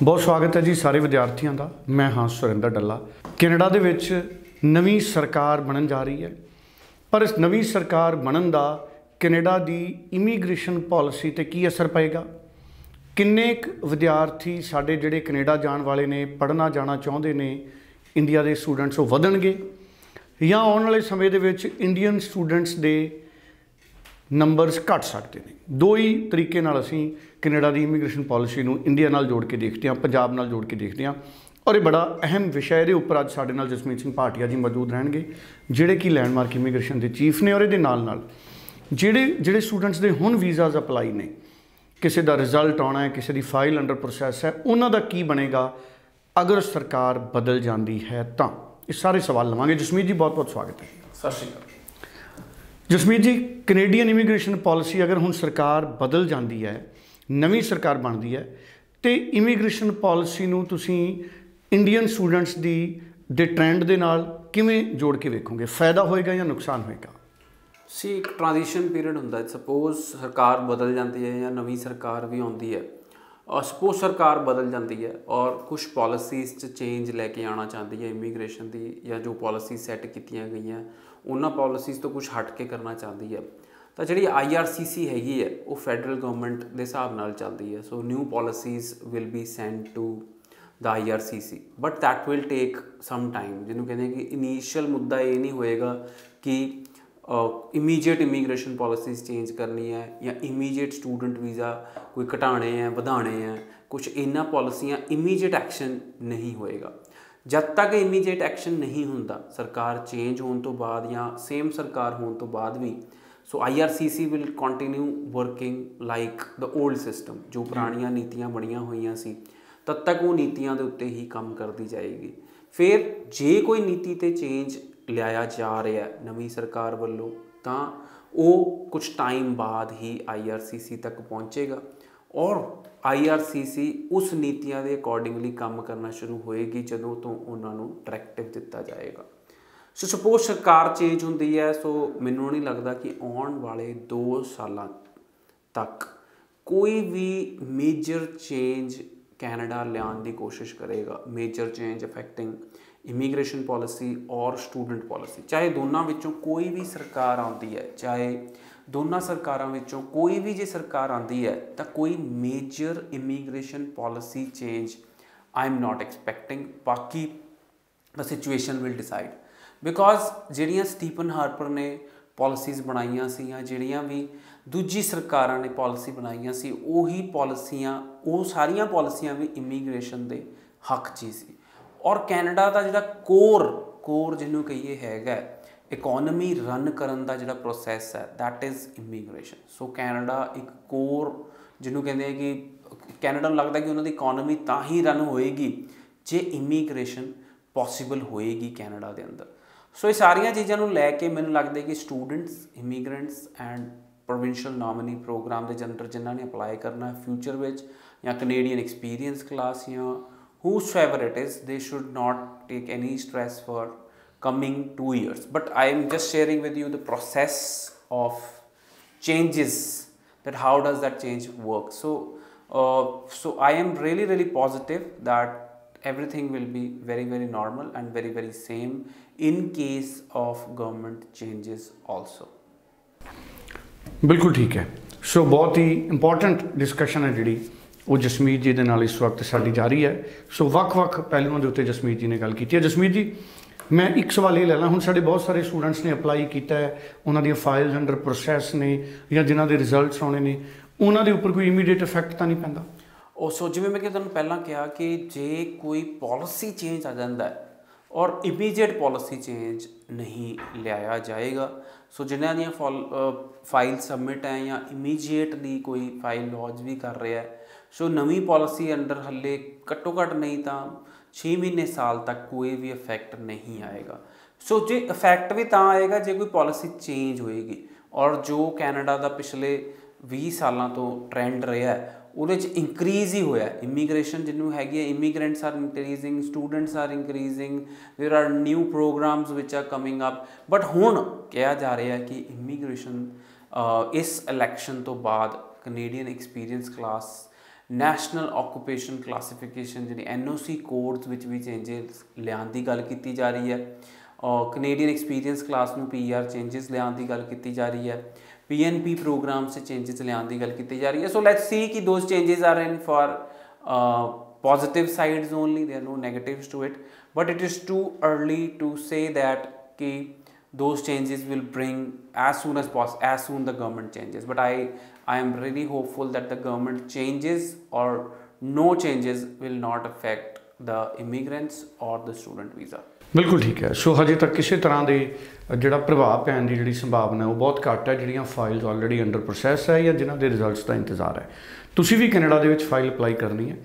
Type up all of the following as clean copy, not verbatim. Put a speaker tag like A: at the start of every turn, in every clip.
A: बहुत स्वागत है जी सारे विद्यार्थियों का। मैं हाँ सुरिंदर डल्ला। कैनेडा दे विच नवीं सरकार बनन जा रही है, पर इस नवीं सरकार बनन दा कैनेडा दी इमीग्रेशन पॉलिसी ते की असर पेगा। किन्ने विद्यार्थी साडे जिहड़े कैनेडा जाण वाले ने, पढ़ना जाना चाहुंदे ने, इंडिया दे स्टूडेंट्स वो वधणगे या आउण वाले समय दे विच इंडियन स्टूडेंट्स दे नंबरस घट सकते हैं। दो ही तरीके नाल असीं कैनेडा की इमीग्रेशन पॉलिसी नूं इंडिया नाल जोड़ के देखते हैं, पंजाब नाल जोड़ के देखते हैं। और ये बड़ा अहम विषय ये उपर अज साडे नाल जसमीत सिंह भाटिया जी मौजूद रहणगे, जिहड़े कि लैंडमार्क इमीग्रेशन के चीफ ने। और ये नाल जिहड़े स्टूडेंट्स के हुण वीज़ाज अपलाई ने, किसी का रिजल्ट आना है, किसी की फाइल अंडर प्रोसैस है, उन्हों का की बनेगा अगर सरकार बदल जाती है तो। ये सारे सवाल लवांगे। जसमीत जी बहुत बहुत स्वागत है।
B: सत श्री अकाल।
A: जसमीत जी, कैनेडियन इमीग्रेशन पॉलिसी अगर हुण सरकार बदल जाती है, नवीं सरकार बनती है, तो इमीग्रेशन पॉलिसी नूं तुसीं इंडियन स्टूडेंट्स दे ट्रेंड दे नाल किवें जोड़ के वेखोगे? फायदा होएगा या नुकसान होएगा?
B: सी एक ट्रांजिशन पीरियड होंदा है। सपोज सरकार बदल जाती है या नवी सरकार भी आती है, और सपोज सरकार बदल जाती है और कुछ पॉलिसीज़ चेंज लैके आना चाहती है इमीग्रेशन की, या जो पॉलिसी सैट कीतियां गई हैं उन्होंने पॉलिसीज़ तो कुछ हट के करना चाहती है। तो जी IRCC हैगी है वो फैडरल गवर्नमेंट के हिसाब नाल चलती है। So new policies will be sent to the IRCC, but that will take some time. जिन्होंने कहते हैं कि इनीशियल मुद्दा ये नहीं होएगा कि इमीजिएट इमीग्रेशन पॉलिसीज़ चेंज करनी है या इमीजिएट स्टूडेंट वीज़ा कोई घटाने हैं बढ़ाने हैं, कुछ इन्ना पॉलिसियाँ इमीजिएट एक्शन नहीं होएगा। जब तक इमीजिएट एक्शन नहीं होंदा, सरकार चेंज होने तो बाद या सेम सरकार होने तो बाद भी, सो IRCC will continue working like the old system. जो पुरानियां नीतियां बनियां हुई सी तब तक वो नीतियां दे उत्ते ही काम करती जाएगी। फिर जे कोई नीति ते चेंज लिया जा रहा है नवी सरकार वालों, तो वो कुछ टाइम बाद ही IRCC तक पहुँचेगा और IRCC उस नीतियां के अकॉर्डिंगली काम करना शुरू होएगी जदों तो उन्होंने डायरैक्टिव दिता जाएगा। सो सपोज सरकार चेंज होंदी है, सो मैनूं नहीं लगता कि आने वाले 2 साल तक कोई भी मेजर चेंज कैनेडा लियान की कोशिश करेगा। Major change affecting immigration policy और स्टूडेंट पॉलिसी, चाहे दोनों विचों कोई भी सरकार आती है, चाहे दोनों सरकारों विचों कोई भी जे सरकार आती है, तो कोई major immigration policy change I am not expecting. बाकी the situation will decide, because जिहड़ियां स्टीफन हार्पर ने पॉलिसीज़ बनाइयां सी या जिहड़ियां भी दूजी सरकारां ने पॉलिसी बनाइयां सी, उही पॉलिसियां वो सारियां पॉलिसियां भी इमीग्रेशन के हक ची सी। और कैनेडा का जिहड़ा कोर जिन्होंने कहिए हैगा इकोनॉमी रन करन दा जिहड़ा प्रोसैस है, that is immigration. So Canada एक कोर जिन्होंने कहते हैं कि कैनेडा नूं लगता है कि उन्होंने इकोनॉमी तां ही रन होएगी जे इमीग्रेशन पॉसीबल होएगी कैनेडा के अंदर। सो ये सारिया चीज़ों को लैके मैनूं लगता है कि students, immigrants and provincial nominee programme के अंदर जिन्होंने अपलाई करना है फ्यूचर में, या कैनेडियन एक्सपीरियंस क्लास या whosoever it is, they should not take any stress for coming 2 years. But I am just sharing with you the process of changes, that how does that change work. So I am really positive that everything will be very normal and very same in case of government changes also.
A: बिल्कुल ठीक है। सो बहुत ही important discussion है जी वो जसमीत जी के नाल इस वक्त साड़ी जारी है। सो वक्-वक् पहलुओं के उत्ते जसमीत जी ने गल की है। जसमीत जी, मैं एक सवाल ये लेना, हुण साडे बहुत सारे स्टूडेंट्स ने अपलाई किया है, उन्होंने फाइल्स अंडर प्रोसैस ने या जिन्हों के रिजल्ट्स आने ने, उन्होंने उपर कोई इमीडिएट इफैक्ट तो नहीं पैंदा?
B: सो जिवें मैं तुहानूं पहलां कहा कि जे कोई पॉलिसी चेंज आ जाता है और इमीजिएट पॉलिसी चेंज नहीं लिया जाएगा, सो जिन्हां दी फाइल सबमिट है या इमीजिएटली कोई फाइल लॉन्च भी कर रहा है, सो नवी पॉलिसी अंडर हले घट्टो घट्ट नहीं तो 6 महीने साल तक कोई भी इफैक्ट नहीं आएगा। सो जे इफैक्ट भी तो आएगा जे कोई पॉलिसी चेंज होएगी। और जो कैनेडा का पिछले 20 सालों तो ट्रेंड रहा है वो इंक्रीज़ ही होया। इमीग्रेशन जिन्होंने हैगी है, immigrants are increasing, students are increasing, there are new programmes which are coming up. But हुण कहा जा रहा है कि इमीग्रेशन इस इलैक्शन तो बाद Canadian experience class national occupation classification ਜਿਹੜੀ NOC ਕੋਡਸ ਵਿੱਚ ਵੀ ਚੇਂਜਸ ਲਿਆਉਣ ਦੀ ਗੱਲ ਕੀਤੀ ਜਾ ਰਹੀ ਹੈ। ਕੈਨੇਡੀਅਨ ਐਕਸਪੀਰੀਅੰਸ ਕਲਾਸ ਨੂੰ PR ਚੇਂਜਸ ਲਿਆਉਣ ਦੀ ਗੱਲ ਕੀਤੀ ਜਾ ਰਹੀ ਹੈ। PNP ਪ੍ਰੋਗਰਾਮ 'ਚ ਚੇਂਜਸ ਲਿਆਉਣ ਦੀ ਗੱਲ ਕੀਤੀ ਜਾ ਰਹੀ ਹੈ। ਸੋ ਲੈਟਸ ਸੀ ਕਿ those changes are in for positive sides only, there are no negatives to it, but it is too early to say that ki those changes will bring as soon as possible, as soon the government changes. But I am really hopeful that the government changes or no changes will not affect the immigrants or the student visa.
A: ਬਿਲਕੁਲ ਠੀਕ ਹੈ। ਸੋ ਹਜੇ ਤੱਕ ਕਿਸੇ ਤਰ੍ਹਾਂ ਦੇ ਜਿਹੜਾ ਪ੍ਰਭਾਵ ਪੈਣ ਦੀ ਜਿਹੜੀ ਸੰਭਾਵਨਾ ਉਹ ਬਹੁਤ ਘੱਟ ਹੈ, ਜਿਹੜੀਆਂ ਫਾਈਲਸ ਆਲਰੇਡੀ ਅੰਡਰ ਪ੍ਰੋਸੈਸ ਹੈ ਜਾਂ ਜਿਨ੍ਹਾਂ ਦੇ ਰਿਜ਼ਲਟਸ ਦਾ ਇੰਤਜ਼ਾਰ ਹੈ। ਤੁਸੀਂ ਵੀ ਕੈਨੇਡਾ ਦੇ ਵਿੱਚ ਫਾਈਲ ਅਪਲਾਈ ਕਰਨੀ ਹੈ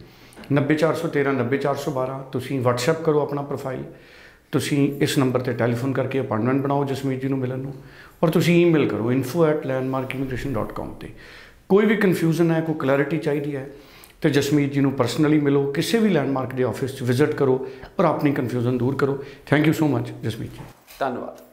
A: 90413 90412। ਤੁਸੀਂ WhatsApp ਕਰੋ ਆਪਣਾ ਪ੍ਰੋਫਾਈਲ, ਤੁਸੀਂ ਇਸ ਨੰਬਰ 'ਤੇ ਟੈਲੀਫੋਨ ਕਰਕੇ ਅਪਾਇੰਟਮੈਂਟ ਬਣਾਓ ਜਸਮੀਤ ਜੀ ਨੂੰ ਮਿਲਣ ਨੂੰ, ਔਰ ਤੁਸੀਂ ਈਮੇਲ ਕਰੋ info@landmarkimmigration.com 'ਤੇ। ਕੋਈ ਵੀ ਕਨਫਿਊਜ਼ਨ ਹੈ, ਕੋਈ ਕਲੈਰਿਟੀ ਚਾਹੀਦੀ ਹੈ तो जसमीत जी को परसनली मिलो, किसी भी लैंडमार्क के ऑफिस विजिट करो और अपनी कन्फ्यूजन दूर करो। Thank you so much Jasmeet ji.
B: धन्यवाद।